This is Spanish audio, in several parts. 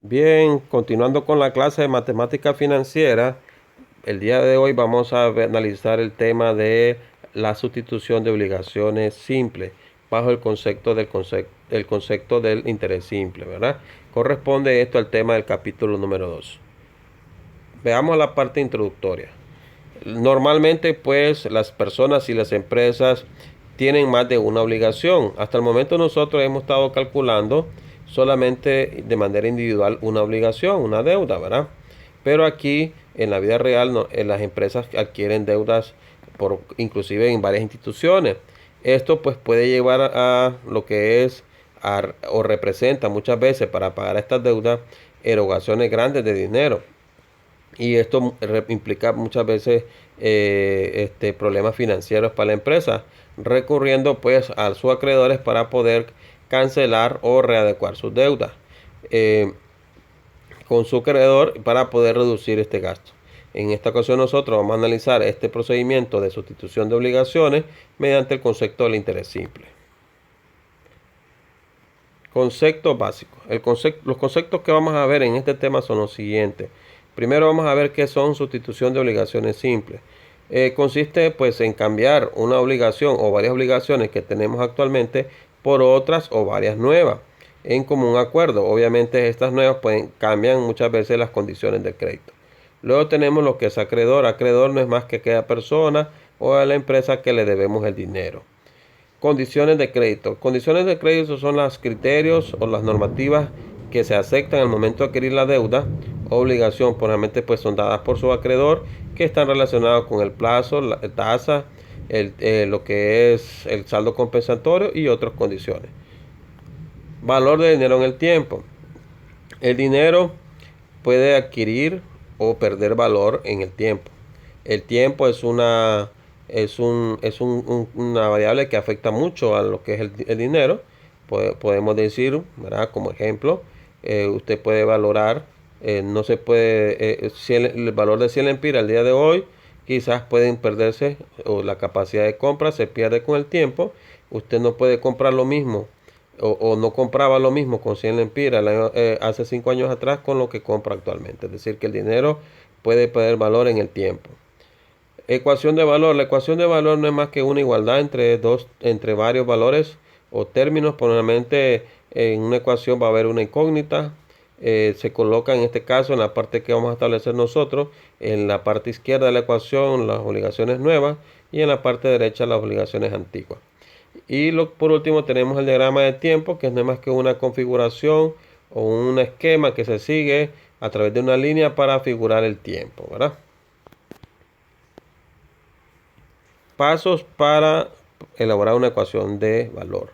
Bien, continuando con la clase de matemática financiera, el día de hoy vamos a analizar el tema de la sustitución de obligaciones simples bajo el concepto del interés simple, ¿verdad? Corresponde esto al tema del capítulo número 2. Veamos la parte introductoria. Normalmente, pues, las personas y las empresas tienen más de una obligación. Hasta el momento nosotros hemos estado calculando solamente de manera individual una obligación, una deuda, ¿verdad? Pero aquí, en la vida real, las empresas adquieren deudas inclusive en varias instituciones. Esto pues puede llevar a lo que es o representa muchas veces para pagar estas deudas erogaciones grandes de dinero. Y esto implica muchas veces problemas financieros para la empresa, recurriendo pues a sus acreedores para poder cancelar o readecuar sus deudas con su acreedor para poder reducir este gasto. En esta ocasión nosotros vamos a analizar este procedimiento de sustitución de obligaciones mediante el concepto del interés simple. Conceptos básicos. Los conceptos que vamos a ver en este tema son los siguientes. Primero vamos a ver qué son sustitución de obligaciones simples. Consiste pues en cambiar una obligación o varias obligaciones que tenemos actualmente por otras o varias nuevas en común acuerdo. Obviamente estas nuevas cambian muchas veces las condiciones del crédito. Luego tenemos lo que es acreedor. Acreedor no es más que aquella persona o a la empresa que le debemos el dinero. Condiciones de crédito. Condiciones de crédito son los criterios o las normativas que se aceptan al momento de adquirir la deuda o obligación. Probablemente pues son dadas por su acreedor, que están relacionados con el plazo, la tasa, lo que es el saldo compensatorio y otras condiciones. Valor de dinero en el tiempo. El dinero puede adquirir o perder valor en el tiempo. El tiempo es una variable que afecta mucho a lo que es el dinero. Podemos decir, ¿verdad? Como ejemplo, usted puede valorar, no se puede, si el valor de 100 lempiras al día de hoy, quizás pueden perderse o la capacidad de compra se pierde con el tiempo. Usted no puede comprar lo mismo o no compraba lo mismo con 100 lempiras hace 5 años atrás con lo que compra actualmente. Es decir, que el dinero puede perder valor en el tiempo. Ecuación de valor. La ecuación de valor no es más que una igualdad entre varios valores o términos. Probablemente en una ecuación va a haber una incógnita. Se coloca en este caso en la parte que vamos a establecer nosotros. En la parte izquierda de la ecuación las obligaciones nuevas y en la parte derecha las obligaciones antiguas. Y por último tenemos el diagrama de tiempo, que no es más que una configuración o un esquema que se sigue a través de una línea para figurar el tiempo, ¿verdad? Pasos para elaborar una ecuación de valor.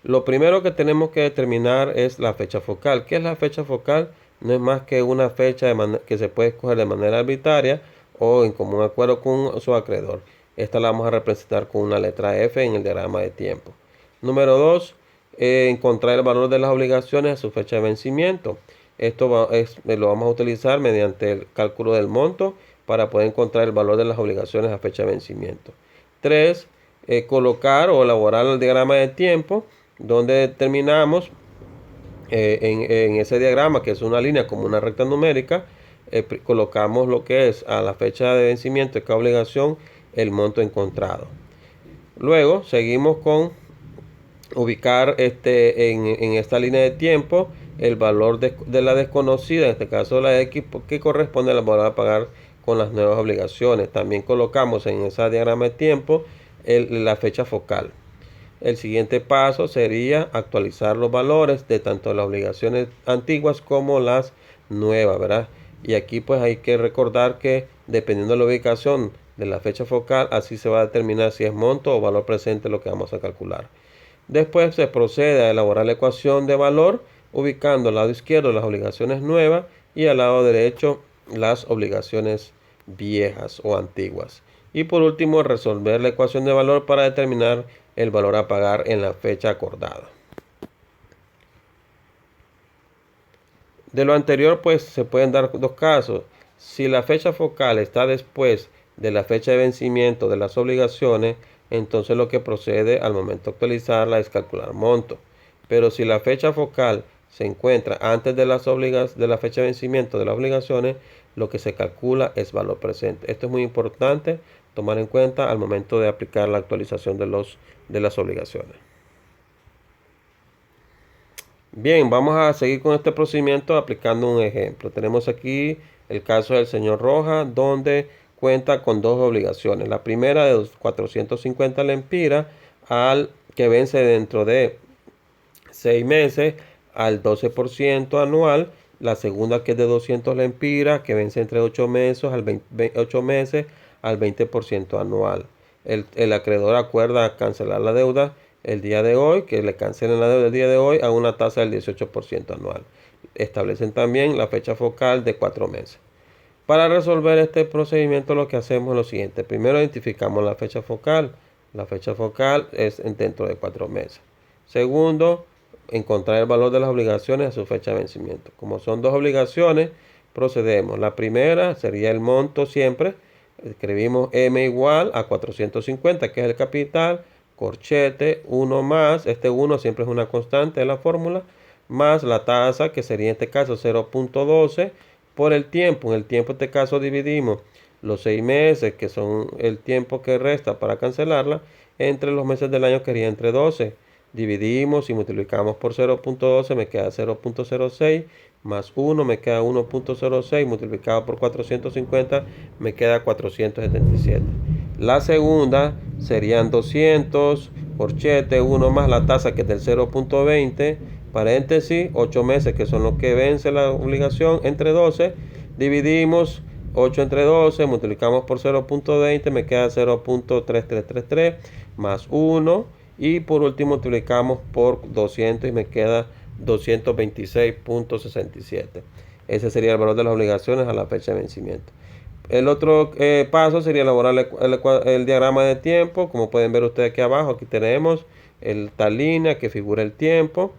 Lo primero que tenemos que determinar es la fecha focal. ¿Qué es la fecha focal? No es más que una fecha que se puede escoger de manera arbitraria o en común acuerdo con su acreedor. Esta la vamos a representar con una letra F en el diagrama de tiempo. Número 2, encontrar el valor de las obligaciones a su fecha de vencimiento. Esto lo vamos a utilizar mediante el cálculo del monto para poder encontrar el valor de las obligaciones a fecha de vencimiento. 3, colocar o elaborar el diagrama de tiempo donde determinamos en ese diagrama, que es una línea como una recta numérica, colocamos lo que es a la fecha de vencimiento de cada obligación el monto encontrado. Luego seguimos con ubicar en esta línea de tiempo el valor de la desconocida, en este caso la X, que corresponde al valor a pagar con las nuevas obligaciones. También colocamos en ese diagrama de tiempo la fecha focal. El siguiente paso sería actualizar los valores de tanto las obligaciones antiguas como las nuevas, ¿verdad? Y aquí pues hay que recordar que dependiendo de la ubicación de la fecha focal, así se va a determinar si es monto o valor presente lo que vamos a calcular. Después se procede a elaborar la ecuación de valor, ubicando al lado izquierdo las obligaciones nuevas y al lado derecho las obligaciones viejas o antiguas. Y por último, resolver la ecuación de valor para determinar el valor a pagar en la fecha acordada. De lo anterior, pues se pueden dar dos casos. Si la fecha focal está después de la fecha de vencimiento de las obligaciones, entonces lo que procede al momento de actualizarla es calcular monto. Pero si la fecha focal se encuentra antes de de la fecha de vencimiento de las obligaciones, lo que se calcula es valor presente. Esto es muy importante tomar en cuenta al momento de aplicar la actualización de las obligaciones. Bien, vamos a seguir con este procedimiento aplicando un ejemplo. Tenemos aquí el caso del señor Rojas, donde cuenta con dos obligaciones. La primera de 450 lempiras al que vence dentro de 6 meses al 12% anual. La segunda, que es de 200 lempiras, que vence entre 8 meses al 20% anual. El acreedor acuerda cancelar la deuda el día de hoy, que le cancelen la deuda el día de hoy a una tasa del 18% anual. Establecen también la fecha focal de 4 meses. Para resolver este procedimiento, lo que hacemos es lo siguiente. Primero identificamos la fecha focal. La fecha focal es dentro de 4 meses. Segundo, encontrar el valor de las obligaciones a su fecha de vencimiento. Como son dos obligaciones, procedemos. La primera sería el monto siempre. Escribimos M igual a 450, que es el capital, corchete, 1 más, este 1 siempre es una constante de la fórmula, más la tasa, que sería en este caso 0.12, por el tiempo. En el tiempo, en este caso, dividimos los 6 meses, que son el tiempo que resta para cancelarla, entre los meses del año, que sería entre 12. Dividimos y multiplicamos por 0.12, me queda 0.06, más 1 me queda 1.06, multiplicado por 450 me queda 477. La segunda serían 200, corchete, 1 más la tasa, que es del 0.20, paréntesis, 8 meses, que son los que vence la obligación, entre 12, dividimos 8 entre 12, multiplicamos por 0.20, me queda 0.3333, más 1, y por último multiplicamos por 200 y me queda 226.67. Ese sería el valor de las obligaciones a la fecha de vencimiento. El otro paso sería elaborar el diagrama de tiempo. Como pueden ver ustedes aquí abajo, aquí tenemos esta línea que figura el tiempo,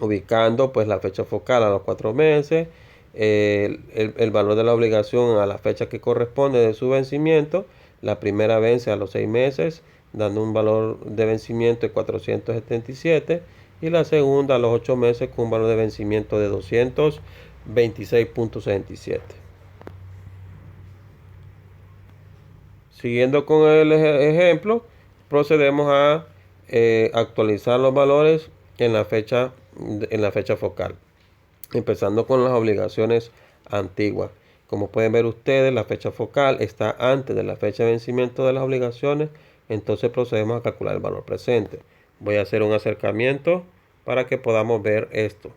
ubicando pues la fecha focal a los 4 meses, el valor de la obligación a la fecha que corresponde de su vencimiento. La primera vence a los 6 meses, dando un valor de vencimiento de 477, y la segunda a los 8 meses con un valor de vencimiento de 226.67. Siguiendo con el ejemplo, procedemos a actualizar los valores en la fecha focal, empezando con las obligaciones antiguas. Como pueden ver ustedes, la fecha focal está antes de la fecha de vencimiento de las obligaciones, entonces procedemos a calcular el valor presente. Voy a hacer un acercamiento para que podamos ver esto.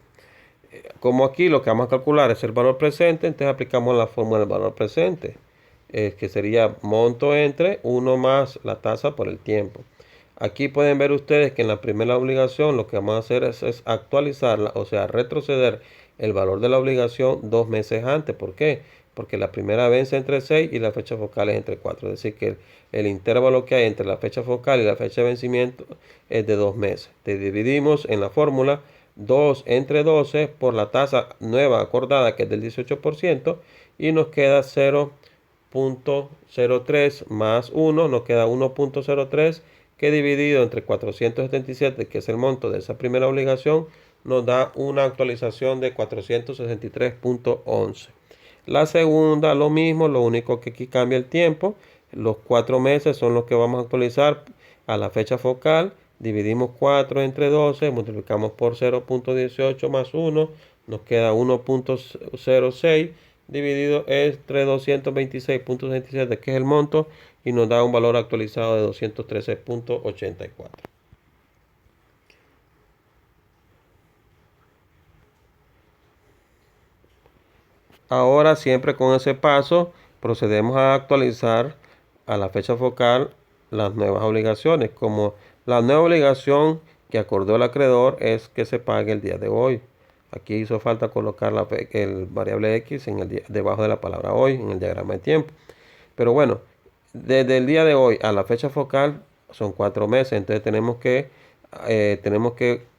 Como aquí lo que vamos a calcular es el valor presente, entonces aplicamos la fórmula del valor presente, que sería monto entre 1 más la tasa por el tiempo. Aquí pueden ver ustedes que en la primera obligación lo que vamos a hacer es actualizarla, o sea, retroceder el valor de la obligación 2 meses antes. ¿Por qué? Porque la primera vence entre 6 y la fecha focal es entre 4. Es decir, que el intervalo que hay entre la fecha focal y la fecha de vencimiento es de 2 meses. Te dividimos en la fórmula 2 entre 12 por la tasa nueva acordada, que es del 18%, y nos queda 0.03 más 1, nos queda 1.03, que dividido entre 477, que es el monto de esa primera obligación, nos da una actualización de 463.11. La segunda, lo mismo, lo único que aquí cambia el tiempo. Los 4 meses son los que vamos a actualizar a la fecha focal. Dividimos 4 entre 12, multiplicamos por 0.18 más 1, nos queda 1.06, dividido entre 226.67, que es el monto, y nos da un valor actualizado de 213.84. Ahora, siempre con ese paso, procedemos a actualizar a la fecha focal las nuevas obligaciones. Como la nueva obligación que acordó el acreedor es que se pague el día de hoy. Aquí hizo falta colocar el variable X debajo de la palabra hoy en el diagrama de tiempo. Pero bueno, desde el día de hoy a la fecha focal son 4 meses. Entonces tenemos que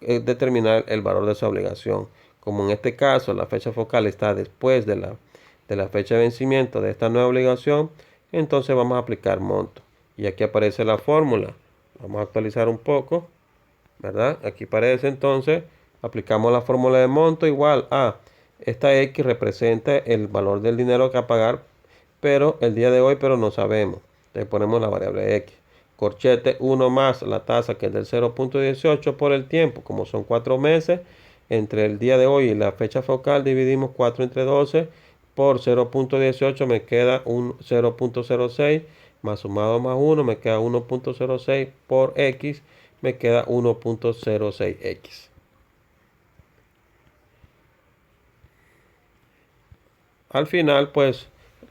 determinar el valor de esa obligación. Como en este caso la fecha focal está después de la fecha de vencimiento de esta nueva obligación, entonces vamos a aplicar monto. Y aquí aparece la fórmula. Vamos a actualizar un poco, ¿verdad? Aquí aparece entonces Aplicamos la fórmula de monto igual a esta X representa el valor del dinero que a pagar, pero el día de hoy, pero no sabemos. Le ponemos la variable X. Corchete 1 más la tasa que es del 0.18 por el tiempo, como son 4 meses, entre el día de hoy y la fecha focal dividimos 4 entre 12 por 0.18 me queda un 0.06 más sumado más 1 me queda 1.06 por X me queda 1.06X. Al final, pues,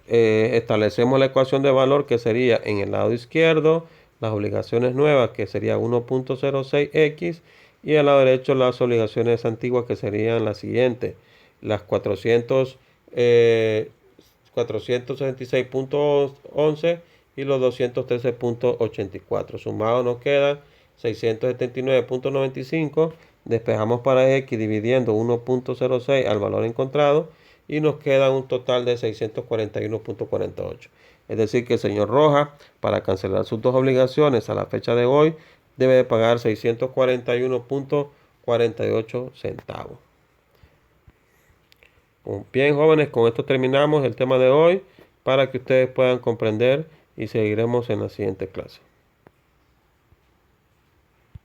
establecemos la ecuación de valor que sería en el lado izquierdo las obligaciones nuevas que sería 1.06X y al lado derecho las obligaciones antiguas que serían las siguientes. Las 466.11 y los 213.84. Sumados nos quedan 679.95. Despejamos para X dividiendo 1.06 al valor encontrado y nos queda un total de 641.48. Es decir, que el señor Rojas, para cancelar sus dos obligaciones a la fecha de hoy, debe pagar 641.48 centavos. Bien, jóvenes, con esto terminamos el tema de hoy para que ustedes puedan comprender y seguiremos en la siguiente clase.